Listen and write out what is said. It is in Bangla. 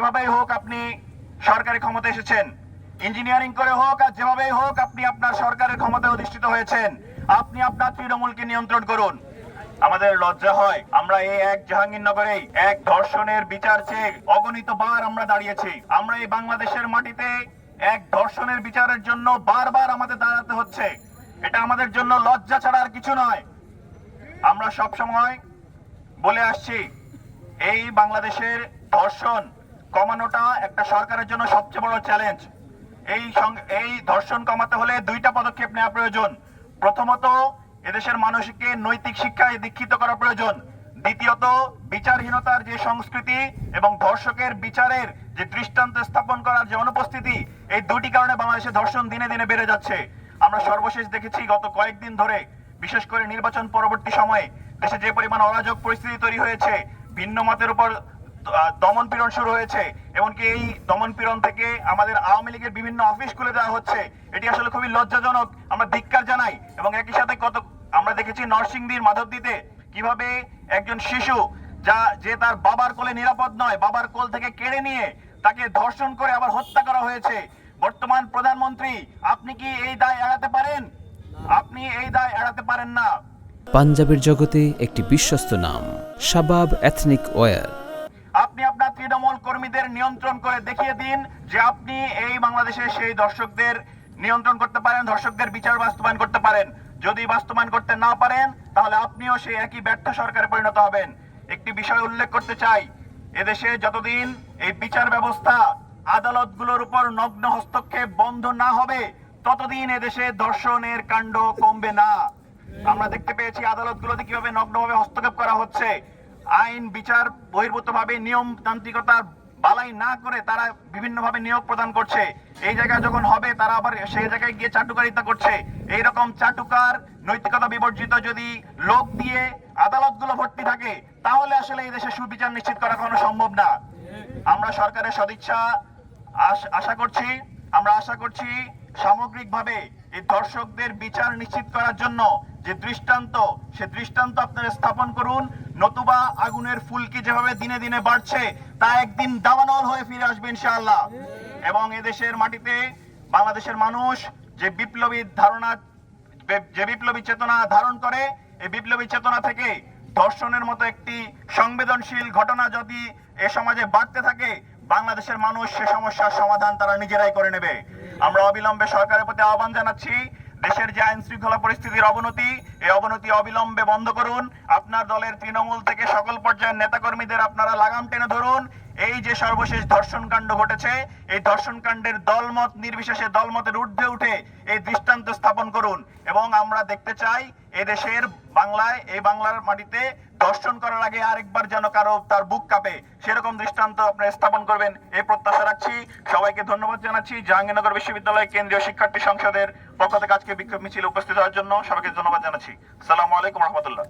যেভাবেই হোক আপনি সরকারি ক্ষমতা এসেছেন, ইঞ্জিনিয়ারিং করে হোক আর যেভাবেই হোক আপনি আপনার সরকারের ক্ষমতায় অধিষ্ঠিত হয়েছেন, আপনি আপনার তৃণমূলকে নিয়ন্ত্রণ করুন। আমাদের লজ্জা হয়, আমরা এই এক জাহাঙ্গীরনগরেই এক ধর্ষণের বিচার চেয়ে অগণিত বার আমরা দাঁড়িয়েছি। আমরা এই বাংলাদেশের মাটিতে এক ধর্ষণের বিচারের জন্য বারবার আমাদের দাঁড়াতে হচ্ছে। এটা আমাদের জন্য লজ্জা ছাড়া আর কিছু নয়। আমরা সব সময় বলে আসছি, এই বাংলাদেশের ধর্ষণ কমানোটা একটা সরকারের জন্য সবচেয়ে বড় চ্যালেঞ্জ। এই ধর্ষণ কমাতে হলে দুইটা পদক্ষেপ নেওয়া প্রয়োজন। প্রথমত, এদেশের মানুষকে নৈতিক শিক্ষায় দীক্ষিত করা প্রয়োজন। দ্বিতীয়ত, বিচারহীনতার যে সংস্কৃতি এবং ধর্ষকের বিচারের যে দৃষ্টান্ত স্থাপন করার যে অনুপস্থিতি, এই দুটি কারণে বাংলাদেশে ধর্ষণ দিনে দিনে বেড়ে যাচ্ছে। আমরা সর্বশেষ দেখেছি গত কয়েকদিন ধরে, বিশেষ করে নির্বাচন পরবর্তী সময়ে দেশে যে পরিমাণ অরাজক পরিস্থিতি তৈরি হয়েছে, ভিন্ন মতের উপর দমন পীড়ন শুরু হয়েছে, এমনকি এই দমন পীড়ন থেকে আমাদের আওয়ামী লীগের বিভিন্ন অফিস খুলে দেওয়া হচ্ছে। এটি আসলে খুবই লজ্জাজনক, আমরা ধিক্কার জানাই। এবং একই সাথে আমরা দেখেছি নরসিংদীর মাধবদীতে কিভাবে একজন শিশু যে তার বাবার কোলে নিরাপদ নয়, বাবার কোল থেকে কেড়ে নিয়ে তাকে ধর্ষণ করে আবার হত্যা করা হয়েছে। বর্তমান প্রধানমন্ত্রী, আপনি কি এই দায় এড়াতে পারেন? আপনি এই দায় এড়াতে পারেন না। পাঞ্জাবের জগতে একটি বিশ্বস্ত নাম, শাবাব এথনিক ওয়্যার। আপনি আপনার তৃণমূল কর্মীদের নিয়ন্ত্রণ করে দেখিয়ে দিন যে আপনি এই বাংলাদেশে সেই দর্শকদের নিয়ন্ত্রণ করতে পারেন, দর্শকদের বিচার বাস্তবায়ন করতে পারেন। যদি বাস্তবায়ন করতে না পারেন, তাহলে আপনিও সেই একই ব্যর্থ সরকারে পরিণত হবেন। একটি বিষয় উল্লেখ করতে চাই, এদেশে যতদিন এই বিচার ব্যবস্থা আদালতগুলোর উপর নগ্ন হস্তক্ষেপ বন্ধ না হবে, ততদিন এদেশে ধর্ষণের কাণ্ড কমবে না। আমরা দেখতে পেয়েছি আদালতগুলোতে কিভাবে নগ্নভাবে হস্তক্ষেপ করা হচ্ছে। আইন বিচার বহির্ভূতভাবে নিয়মতান্ত্রিকতার বালাই না করে তারা বিভিন্নভাবে নিয়োগ প্রদান করছে। এই জায়গায় যখন হবে, তারা আবার সেই জায়গায় গিয়ে চাটুকারিতা করছে। এইরকম চাটুকার, নৈতিকতা বিবর্জিত যদি লোক দিয়ে আদালতগুলো ভর্তি থাকে, তাহলে আসলে এই দেশে সুবিচার নিশ্চিত করা কোনো সম্ভব না। আমরা সরকারের সদিচ্ছা আশা করছি সামগ্রিকভাবে এই দর্শকদের বিচার নিশ্চিত করার জন্য যে দৃষ্টান্ত, সে দৃষ্টান্ত আপনারা স্থাপন করুন। নতুবা আগুনের ফুলকি যেভাবে দিনে দিনে বাড়ছে, তা একদিন দাবানল হয়ে ফিরে আসবে ইনশাআল্লাহ। এবং এদেশের মাটিতে বাংলাদেশের মানুষ যে বিপ্লবী চেতনা ধারণ করে, এই বিপ্লবী চেতনা থেকে ধর্ষণের মতো একটি সংবেদনশীল ঘটনা যদি এ সমাজে বাড়তে থাকে, বাংলাদেশের মানুষ সে সমস্যার সমাধান তারা নিজেরাই করে নেবে। আমরা অবিলম্বে সরকারের প্রতি আহ্বান জানাচ্ছি, দেশের যে আইন শৃঙ্খলা পরিস্থিতির অবনতি, এই অবনতি অবিলম্বে বন্ধ করুন। আপনার দলের তৃণমূল থেকে সকল পর্যায়ের নেতাকর্মীদের আপনারা লাগাম টেনে ধরুন। এই যে সর্বশেষ ধর্ষণ কাণ্ড ঘটেছে, এই ধর্ষণ কাণ্ডের দলমত নির্বিশেষে দলমতের ঊর্ধ্বে উঠে এই দৃষ্টান্ত স্থাপন করুন। এবং আমরা দেখতে চাই এদেশের এই বাংলার মাটিতে ধর্ষণ করার আগে আরেকবার যেন কারো তার বুক কাঁপে, সেরকম দৃষ্টান্ত আপনারা স্থাপন করবেন, এই প্রত্যাশা রাখছি। সবাইকে ধন্যবাদ জানাচ্ছি। জাহাঙ্গীরনগর বিশ্ববিদ্যালয় কেন্দ্রীয় শিক্ষার্থী সংসদের পক্ষ থেকে আজকে বিক্ষোভ মিছিলে উপস্থিত হওয়ার জন্য সবাইকে ধন্যবাদ জানাচ্ছি। আসসালামু আলাইকুম রহমতুল্লাহ।